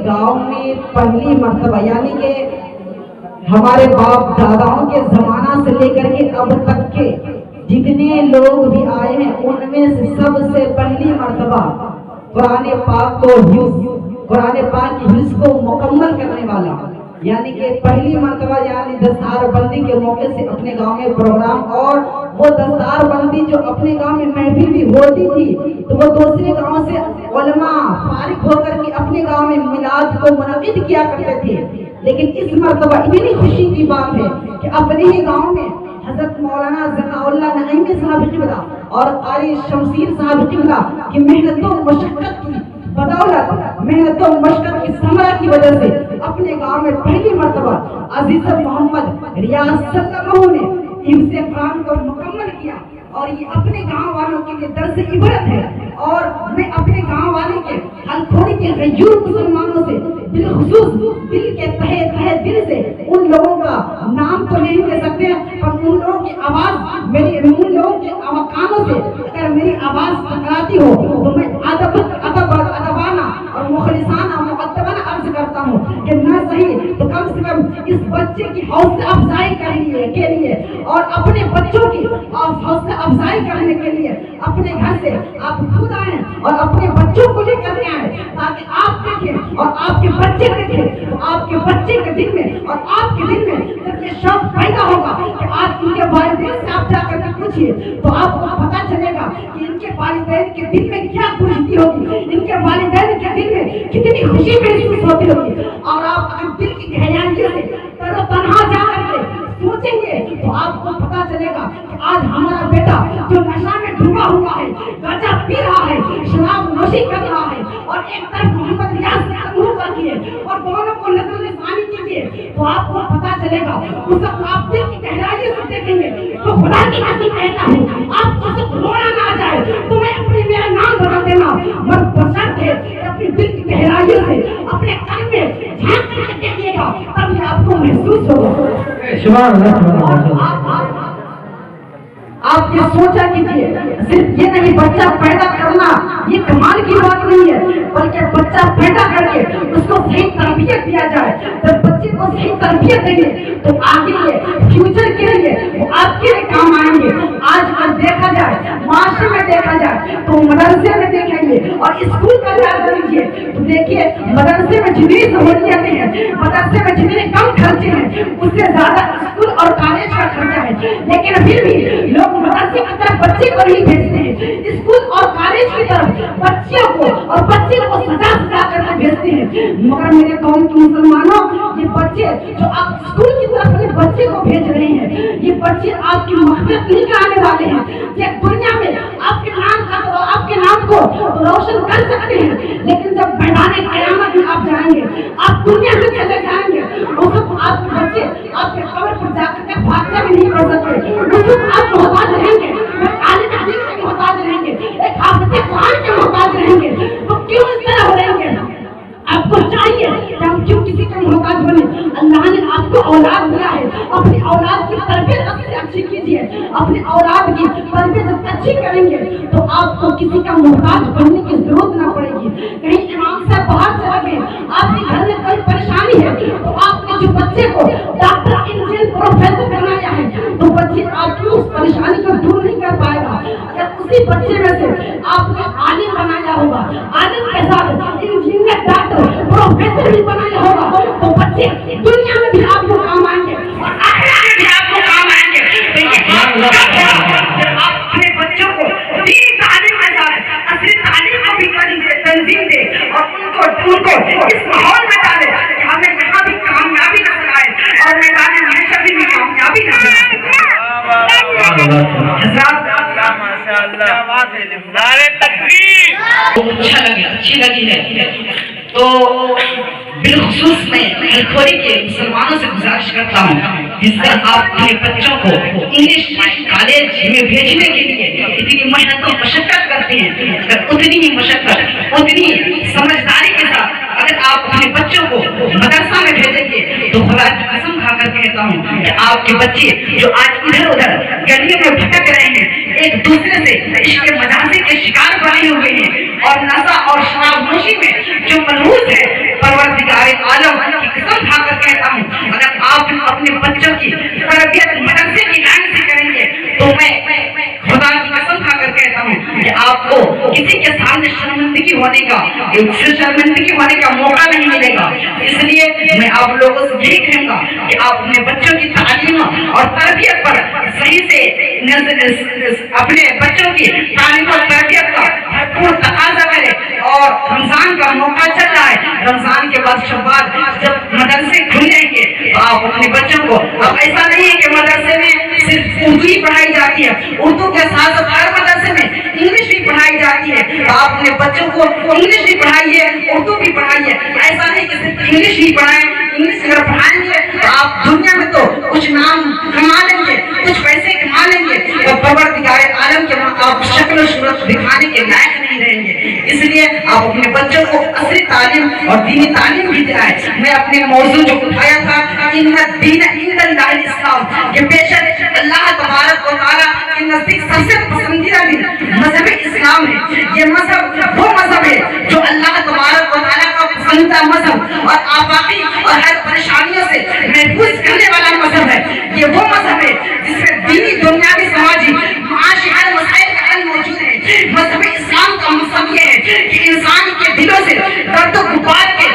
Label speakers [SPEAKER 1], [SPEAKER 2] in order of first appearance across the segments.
[SPEAKER 1] گاؤں میں پہلی مرتبہ یعنی کہ ہمارے باپ داداؤں کے زمانہ سے لے کر کے اب تک کے جتنے لوگ بھی آئے ہیں ان میں سے سب سے پہلی مرتبہ قرآن پاک کی حفظ کو مکمل کرنے والا، یعنی کہ پہلی مرتبہ یعنی دستار بندی کے موقع سے اپنے گاؤں میں پروگرام، اور وہ دستار بندی جو اپنے گاؤں میں محفل بھی ہوتی تھی تو وہ دوسرے گاؤں سے علماء فارغ ہو کر کے اپنے گاؤں میں میلاد کو منعقد کیا کرتے تھے، لیکن اس مرتبہ اتنی خوشی کی بات ہے کہ اپنے ہی گاؤں میں حضرت مولانا ذکا اللہ نعیمی صاحب قبلہ اور قاری شمشیر صاحب قبلہ کی محنت و مشقت کی بدولت، محنت و مشقت کی ثمرہ کی وجہ سے اپنے گاؤں میں پہلی مرتبہ عزیز محمد ریاض صلی اللہ علیہ وسلم نے حفظ قرآن کو مکمل کیا، اور یہ اپنے گاؤں والوں کے لیے درس عبرت ہے۔ اور میں اپنے گاؤں والے کے ہلکھوڑی کے غیور مسلمانوں سے بالخصوص دل کے تہہ دل سے ان لوگوں کا نام تو نہیں لے سکتے پر ان لوگوں کی آواز ان لوگوں کے کانوں سے اگر میری آواز ٹکراتی ہو تو میں ادبانہ اور مخلصانہ مؤدبانہ عرض کرتا ہوں کہ نہ صحیح تو کم سے کم اس بچے کی حوصلہ افزائی کے لیے اور اپنے بچوں کی حوصلہ افزائی کرنے کے لیے اپنے گھر سے آپ خود آئیں اور اپنے بچوں کو لے کر کے آئیں تاکہ آپ دیکھیں اور آپ کے بچے دیکھیں تو آپ کے بچے کے دل میں اور آپ کے دل میں جب یہ شوق پیدا ہوگا کہ آج ان کے والدین سے آپ جا کر کے پوچھیے تو آپ کو پتا چلے گا کہ ان کے والدین کے دل میں کیا خوشی ہوگی، ان کے والدین کے دل میں کتنی خوشی محسوس ہوتی ہوگی۔ اور آپ اگر دل کی گہرائیوں سے تر و تنہا جا کر کے سوچیں گے تو آپ کو پتا چلے گا کہ آج ہمارا بیٹا جو نشہ میں ڈوبا ہوا ہے، گاجا پی رہا ہے، شراب نوشی کر رہا ہے، اور ایک طرف محمد ریاض سے قبول کیجیے اور دونوں کو نظر ثانی کیجیے تو آپ کو پتا چلے گا۔ اس وقت آپ دل کی گہرائیوں سے دیکھیں گے تو خدا کی قسم کہتا ہوں آپ کو صرف رونا نہ آ جائے تو میں اپنی میرا نام بتا دینا مر بسنت ہے کہ اپنی دل کی گہرائیوں سے اپنے قلب میں جھانک کر کے دیکھیے گا تب آپ کو محسوس ہوگا۔
[SPEAKER 2] سبحان اللہ۔
[SPEAKER 1] آپ یہ سوچا کیجیے صرف یہ نہیں بچہ پیدا کرنا یہ کمال کی بات نہیں ہے بلکہ بچہ پیدا کر کے اس کو صحیح تربیت دیا جائے۔ جب بچے کو صحیح تربیت دیں گے تو آگے یہ فیوچر کے لیے وہ آپ کے لیے کام آئیں گے۔ آج کل دیکھا جائے معاشرے میں دیکھا جائے تو مدرسے میں دیکھیں گے اور اسکول کا جائزہ لیجیے تو دیکھیے مدرسے میں جتنی سہولیتیں ہیں، مدرسے میں جتنے کم خرچے ہیں اس سے زیادہ اسکول اور کالج کا خرچہ ہے، لیکن پھر بھی لوگ مدرسے کی طرف بچے کو نہیں بھیجتے ہیں، اسکول اور کالج کی طرف بچوں کو اور بچے کو سجا کر کے بھیجتے ہیں۔ مگر میرے قوم کے مسلمانوں یہ بچے جو آپ اسکول کی طرف اپنے بچے کو بھیج رہے ہیں یہ بچے آپ کی مغفرت نہیں کرانے والے ہیں۔ یہ دنیا میں آپ کے نام کو روشن کر سکتے ہیں لیکن جب میدان قیامت میں آپ جائیں گے، آپ دنیا سے چلے جائیں گے، اس وقت آپ کے بچے آپ کے قبر پر جا کر کے بھاگنا بھی نہیں کر سکتے، اس وقت آپ محتاج رہیں گے، عالم حدیث کے محتاج رہیں گے، ایک حافظ قرآن کے محتاج رہیں گے۔ تو کیوں اس طرح ہو رہیں گے؟ آپ کو چاہیے کہ ہم کیوں کسی کا محتاج بنے؟ اللہ نے آپ کو اولاد دیا ہے، اپنی اولاد کی تربیت اچھی کیجیے، اپنی اولاد کی تربیت اچھی کریں گے تو آپ کو کسی کا محتاج بننے کی ضرورت نہ پڑے گی۔ کہیں امام سے باہر چلا گئے، آپ کے گھر میں کوئی پریشانی ہے تو آپ نے جو بچے کو ڈاکٹر انجینئر پروفیسر بنایا ہے تو بچے آپ کی اس پریشانی کو دور نہیں کر پائے گا۔ اگر اسی بچے میں سے آپ نے عالم بنایا ہوگا، عالم کے ساتھ انجینئر ڈاکٹر پروفیسر بھی بنایا ہوگا تو بچے دنیا میں بھی آپ کو کام آئیں گے اور آخرت میں بھی آپ کو کام آئیں گے۔ آپ اپنے بچوں کو دینی تعلیم کے ساتھ اصلی تعلیم کو بھی تنظیم دے اور ان کو اس ماحول میں ڈالے کہ ہمیں یہاں بھی کامیابی نظر آئے اور میدان محشر بھی کامیابی نظر آئے۔ اچھی لگی ہے تو بالخصوص میں ہلکھوڑی کے مسلمانوں سے گزارش کرتا ہوں جس سے آپ اپنے بچوں کو انگلش کالج میں بھیجنے کے لیے اتنی محنت و مشقت کرتے ہیں، اگر اتنی ہی مشقت اتنی سمجھداری کے ساتھ اگر آپ اپنے بچوں کو مدرسہ میں بھیجیں گے تو خدا کی قسم کھا کر کہتا ہوں کہ آپ کے بچے جو آج ادھر ادھر گلیوں میں بھٹک رہے ہیں، ایک دوسرے سے عشق مجازی کے شکار بنے ہوئے ہیں اور نشہ اور شراب نوشی میں جو ملوث ہے، پروردگار का, एक शर्मिंदगी होने का मौका नहीं मिलेगा। इसलिए मैं आप लोगों से यही कहूँगा कि आप अपने बच्चों की तालीम और तरबियत पर सही से अपने बच्चों की तालीम और तरबियत का भरपूर तकाजा करें। और रमजान का मौका चल रहा है, रमजान के बाद शव्वाल जब मदरसे खुलेंगे तो आप अपने बच्चों को, अब ऐसा नहीं है कि मदरसे में सिर्फ उर्दू ही पढ़ाई जाती है, उर्दू के साथ साथ हर मदरसे में इंग्लिश भी पढ़ाई जाती है, तो आप अपने बच्चों को इंग्लिश भी पढ़ाइए, उर्दू भी पढ़ाइए। ऐसा नहीं कि सिर्फ इंग्लिश ही पढ़ाएं, इंग्लिश अगर पढ़ाएंगे तो आप दुनिया में तो कुछ नाम कमा लेंगे, कुछ पैसे कमा लेंगे, तो परवरदिगार आलम के आप शक्ल सूरत दिखाने के लायक नहीं रहेंगे। इसलिए आप अपने बच्चों को असली तालीम और दीनी तालीम भी दिलाएं। मैं अपने मौजू जो उठाया था इन्ना दीन इंदल्लाहिल इस्लाम, कि बेशक अल्लाह तबारक व तआला के नजदीक सबसे पसंदीदा दिन मजहब इस्लाम है। ये मजहब वो मजहब है जो अल्लाह तबारक व तआला का पसंदीदा मजहब और आफाकी और हर परेशानियों से महफूज करने वाला मजहब है। ये वो मजहब है जिसमें दीनी दुनियावी समाजी माशी हर मसाइल का हल मौजूद है। मजहब इस्लाम का मकसद ये है कि इंसान के दिलों से दर्द गुबार के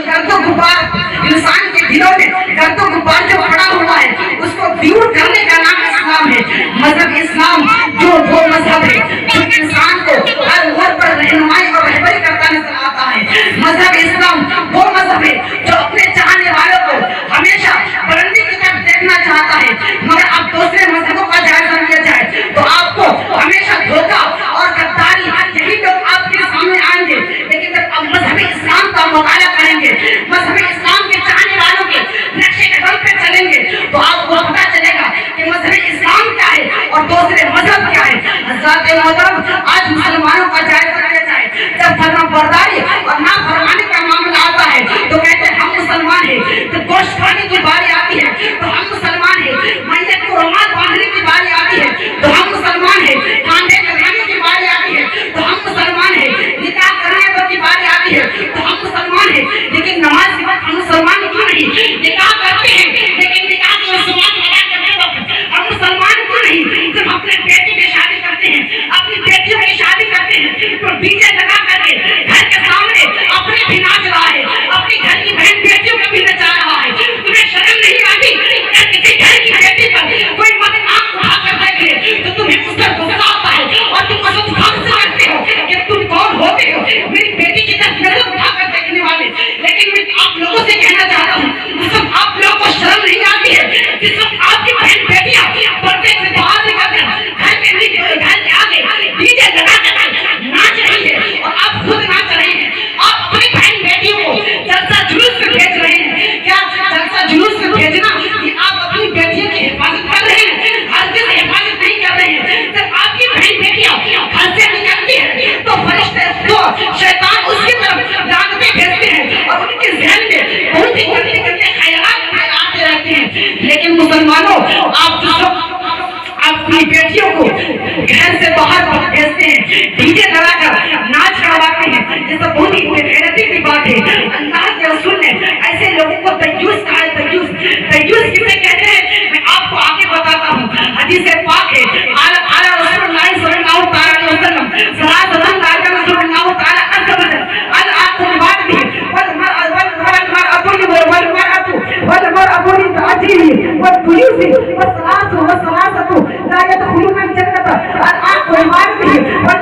[SPEAKER 1] दर्द गुबार इंसान के दिलों में दर्द गुबार जो पड़ा हुआ है उसको दूर करने का नाम इस्लाम है। मजहब इस्लाम जो वो मजहब है जो इंसान को हर मोड़ पर रहनुमाई और रहबरी करता नजर आता है। मजहब इस्लाम वो मजहब है जो अपने चाहने वालों को हमेशा बुलंदी की तरफ देखना चाहता है, मगर अब दूसरे मजहबों का जायजा लिया जाए तो आपको हमेशा धोखा और गद्दारी यही लोग आपके सामने आएंगे। लेकिन जब अब मजहब इस्लाम का मुताला करेंगे, मजहब इस्लाम के चाहने वालों के नक्शे कदम पे चलेंगे तो आपको पता चलेगा कि मजहब इस्लाम क्या है और दूसरे मजहब क्या है। हज़रात मोहतरम, आज मुसलमानों का जायजा लिया जाए, जब फर्माबरदारी और नाफरमानी का मामला आता है तो कहते हैं हम मुसलमान हैं, जब गोश्त खाने की बारी आती है तो हम मुसलमान हैं, मैयत को रुमाल बांधने की बारी आती है तो हम मुसलमान हैं, कांधे लगाने की बारी आती है तो हम मुसलमान हैं, निकाह करने की बारी आती है तो हम मुसलमान हैं। लेकिन नमाज के वक्त हम मुसलमान क्यों नहीं? निकाह करते हैं लेकिन निकाह के रस्मात अदा करते वक्त हम मुसलमान क्यों नहीं? जब अपने बेटी की शादी करते हैं, अपनी बेटियों की शादी करते हैं तो डीजे लगा करके घर के सामने अपने भी नाच रहा है, अपनी घर की बहन बेटियों को भी नचा रहा है। तुम्हें शर्म नहीं आती? किसी घर की बेटी पर कोई मत आंख उठा कर देख ले तो तुम्हें उस पर गुस्सा आता है और तुम असद खान से करते हो कि तुम कौन होते हो मेरी बेटी की तरफ नजर उठा कर देखने वाले। लेकिन मैं आप लोगों से कहना चाहता हूँ, जिस वक्त आप लोगों को शर्म नहीं आती है, जिस वक्त आपकी बहन बेटियां पर्दे से बाहर निकल कर घर के आगे डीजे लगा कर नाच रही है और आप खुद नाच रहे हैं, आप अपनी बहन बेटियों को जलसा जुलूस में भेज रहे हैं। क्या जलसा जुलूस में भेजना ये आप अपनी बेटियों की हिफाजत कर रहे हैं? हर किसी हिफाजत नहीं कर रहे हैं। जब आपकी बहन बेटियां घर से निकलती है तो फरिश्ते तो शैतान उसकी तरफ लानतें भेजते हैं और उनके ज़हन में बहुत ही गंदे गंदे ख्यालात आते रहते हैं। लेकिन मुसलमानों, आप अपनी बेटियों को घर से बाहर भेजते हैं, डीजे लगाकर नाच करवाते हैं, ये सब बहुत ही बेगैरती की बात है। अल्लाह के रसूल ने ऐसे लोगों को तय्यूस कहा है। तय्यूस किसे कहते हैं मैं आपको आगे बताता हूँ। हदीस पाक है, आला रसूलुल्लाह सल्लल्लाहु अलैहि वसल्लम सलातन लाका रसूलुल्लाह तआला अज़्ज़ व जल अल आकुबात भी वल मरअतु ताजीही व पुलिस व सलासतु ला यदखुलून जन्नत अल आकुबात भी वल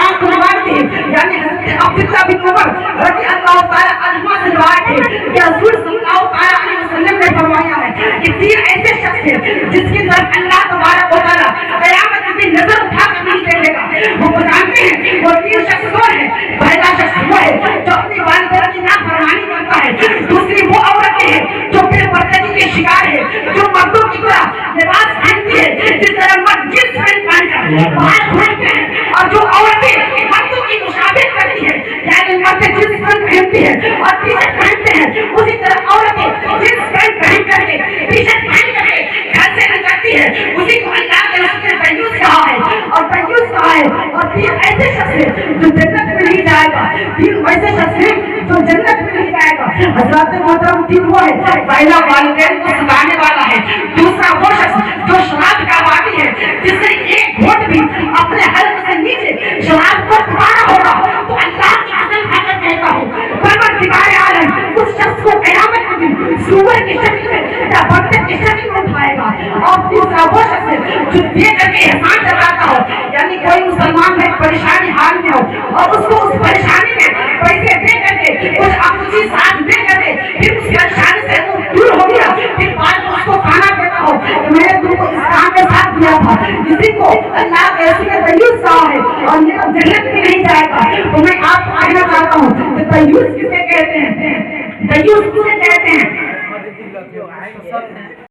[SPEAKER 1] आकुबात भी यानी हज़रत अब्दुल्लाह बिन उमर रज़ी अल्लाह तआला अन्हु से रिवायत है कि रसूल सल्लल्लाहु अलैहि वसल्लम ने फरमाया है कि तीन ऐसे शख्स हैं जिसकी तरफ अल्लाह तबारक व तआला क़यामत के दिन नजर उठाकर नहीं देखेगा। वो जानते हैं वो तीन शख्स कौन है? पहला शख्स वो है जो अपनी वालिदैन की नाफरमानी करता है, दूसरी वो औरतें हैं जो बेपर्दगी के शिकार है, जो मर्दों की तरह लिबास पहनती है जिस तरह मर्द जींस पैंट पहनकर बाहर घूमते हैं, और जो औरतें मर्दों की मुशाबिह करती है यानी मर्द जींस पैंट पहनती है और टी शर्ट पहनते हैं, उसी तरह औरतें जींस पैंट पहन करके टी शर्ट पहन करके घर से निकलती है। उसी को अल्लाह के रसूल ने तय्यूस कहा है और तय्यूस कहा है। और तीन ऐसे शख्स हैं जो जन्नत में नहीं जाएगा, तीन वैसे शख्स हैं जो जन्नत में नहीं जाएगा। हज़रात मोहतरम, तीन वो है, पहला वालिदैन को सताने वाला है, दूसरा वो शख्स जो शराब का वादी है जिसने एक घोट भी अपने हर اور اس کو اس پریشانی میں پیسے دے کر کے کچھ اپنی ساتھ دے کر کے پھر اس پریشانی سے وہ دور ہو گیا، پھر بعد میں اس کو کھانا دیتا ہو کہ میں نے تم کو اس کام کے ساتھ دیا تھا، اسی کو اللہ کیسی نے دیوس کہا ہے اور یہ اب جنت میں نہیں جائے گا۔ تو میں آپ کو کہنا چاہتا ہوں کہ دیوس کسے کہتے ہیں، دیوس کسے کہتے ہیں؟